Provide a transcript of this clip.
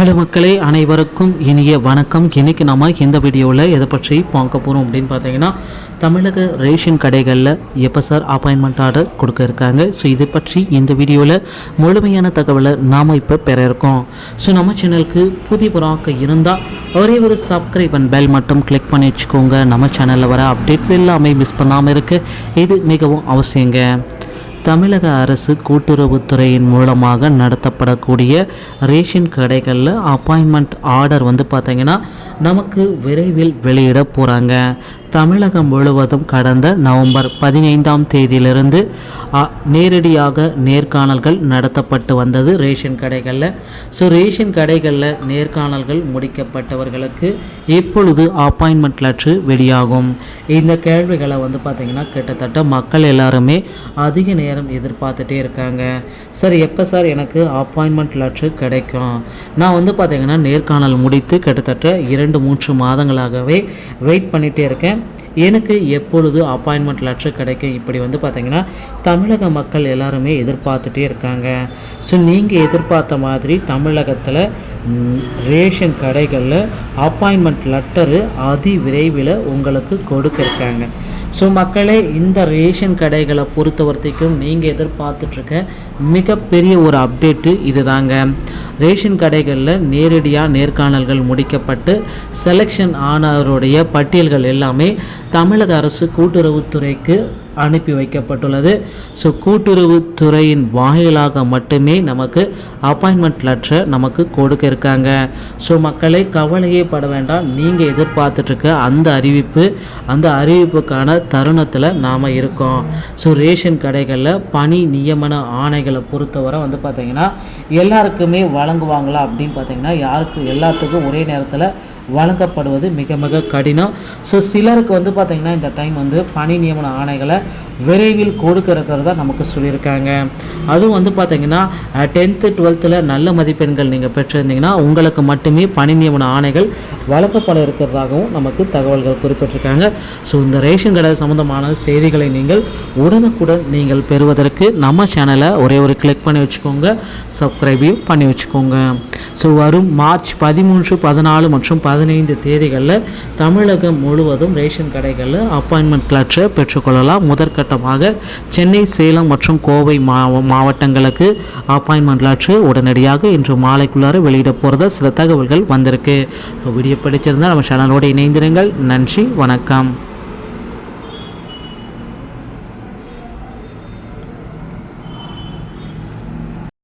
Hello மக்களே, அனைவருக்கும் இனிய வணக்கம். இன்றைக்கி நம்ம இந்த வீடியோவில் எதை பற்றி பார்க்க போகிறோம் அப்படின்னு பார்த்தீங்கன்னா, தமிழக ரேஷன் கடைகளில் எப்போ சார் அப்பாயின்மெண்ட் ஆர்டர் கொடுக்க இருக்காங்க. ஸோ இதை பற்றி இந்த வீடியோவில் முழுமையான தகவலை நாம் இப்போ பெற இருக்கோம். ஸோ நம்ம சேனலுக்கு புதியவராக இருந்தால் ஒரே ஒரு சப்ஸ்கிரைப் அண்ட் பெல் மட்டும் கிளிக் பண்ணி வச்சுக்கோங்க. நம்ம சேனலில் வர அப்டேட்ஸ் எல்லாமே மிஸ் பண்ணாமல் இருக்க இது மிகவும் அவசியங்க. தமிழக அரசு கூட்டுறவுத்துறையின் மூலமாக நடத்தப்படக்கூடிய ரேஷன் கடைகளில் அப்பாயின்மெண்ட் ஆர்டர் பார்த்திங்கன்னா நமக்கு விரைவில் வெளியிட போகிறாங்க. தமிழகம் முழுவதும் கடந்த நவம்பர் 15ஆம் தேதியிலிருந்து நேரடியாக நேர்காணல்கள் நடத்தப்பட்டு வந்தது ரேஷன் கடைகளில். ஸோ ரேஷன் கடைகளில் நேர்காணல்கள் முடிக்கப்பட்டவர்களுக்கு எப்பொழுது அப்பாயின்மெண்ட் லெட்டர் வெளியாகும்? இந்த கேள்விகளை பார்த்திங்கன்னா கிட்டத்தட்ட மக்கள் எல்லாருமே அதிக நேரம் எதிர்பார்த்துட்டே இருக்காங்க. சார் எப்போ சார் எனக்கு அப்பாயின்மெண்ட் லெட்டர் கிடைக்கும்? நான் பார்த்திங்கன்னா நேர்காணல் முடித்து கிட்டத்தட்ட 2-3 மாதங்களாகவே வெயிட் பண்ணிகிட்டே இருக்கேன். எனக்கு எப்பொழுது அப்பாயின்மெண்ட் லெட்டர் கிடைக்கும்? இப்படி பார்த்திங்கன்னா தமிழக மக்கள் எல்லாருமே எதிர்பார்த்துட்டே இருக்காங்க. ஸோ நீங்கள் எதிர்பார்த்த மாதிரி தமிழகத்தில் ரேஷன் கடைகளில் அப்பாயின்மெண்ட் லெட்டரு அதி விரைவில் உங்களுக்கு கொடுக்க இருக்காங்க. ஸோ மக்களே, இந்த ரேஷன் கடைகளை பொறுத்த வரைக்கும் நீங்கள் எதிர்பார்த்துட்ருக்க மிகப்பெரிய ஒரு அப்டேட்டு இது தாங்க. ரேஷன் கடைகளில் நேரடியாக நேர்காணல்கள் முடிக்கப்பட்டு செலெக்ஷன் ஆனவருடைய பட்டியல்கள் எல்லாமே தமிழக அரசு கூட்டுறவுத்துறைக்கு அனுப்பி வைக்கப்பட்டுள்ளது. ஸோ கூட்டுறவுத்துறையின் வாயிலாக மட்டுமே நமக்கு அப்பாயின்மெண்ட் லெட்டரை நமக்கு கொடுக்க இருக்காங்க. ஸோ மக்களை கவலையே பட வேண்டாம். நீங்கள் எதிர்பார்த்துட்ருக்க அந்த அறிவிப்புக்கான தருணத்தில் நாம் இருக்கோம். ஸோ ரேஷன் கடைகளில் பணி நியமன ஆணைகளை பொறுத்தவரை பார்த்திங்கன்னா எல்லாருக்குமே வழங்குவாங்களா அப்படின்னு பார்த்திங்கன்னா எல்லாத்துக்கும் ஒரே நேரத்தில் வழங்கப்படுவது மிக மிக கடினம். ஸோ சிலருக்கு பார்த்திங்கன்னா இந்த டைம் பணி நியமன ஆணைகளை விரைவில் கொடுக்க இருக்கிறதா நமக்கு சொல்லியிருக்காங்க. அதுவும் பார்த்திங்கன்னா 10th 12th நல்ல மதிப்பெண்கள் நீங்கள் பெற்றிருந்தீங்கன்னா உங்களுக்கு மட்டுமே பணி நியமன ஆணைகள் வழங்கப்பட இருக்கிறதாகவும் நமக்கு தகவல்கள் குறிப்பிட்டிருக்காங்க. ஸோ இந்த ரேஷன் கடை சம்மந்தமான செய்திகளை நீங்கள் உடனுக்குடன் நீங்கள் பெறுவதற்கு நம்ம சேனலை ஒரே ஒரு கிளிக் பண்ணி வச்சுக்கோங்க, சப்ஸ்கிரைபையும் பண்ணி வச்சுக்கோங்க. ஸோ வரும் மார்ச் 13, 14 மற்றும் 15 தேதிகளில் தமிழகம் முழுவதும் ரேஷன் கடைகளில் அப்பாயின்மெண்ட் லெட்டரை பெற்றுக்கொள்ளலாம். முதற்கட்டமாக சென்னை, சேலம் மற்றும் கோவை மாவட்டங்களுக்கு அப்பாயின்மெண்ட் லெட்டர் உடனடியாக இன்று மாலைக்குள்ளார வெளியிட போகிறதா சில தகவல்கள் வந்திருக்கு. வீடியோ பிடிச்சிருந்தால் நம்ம சேனலோடு இணைந்திருங்கள். நன்றி, வணக்கம்.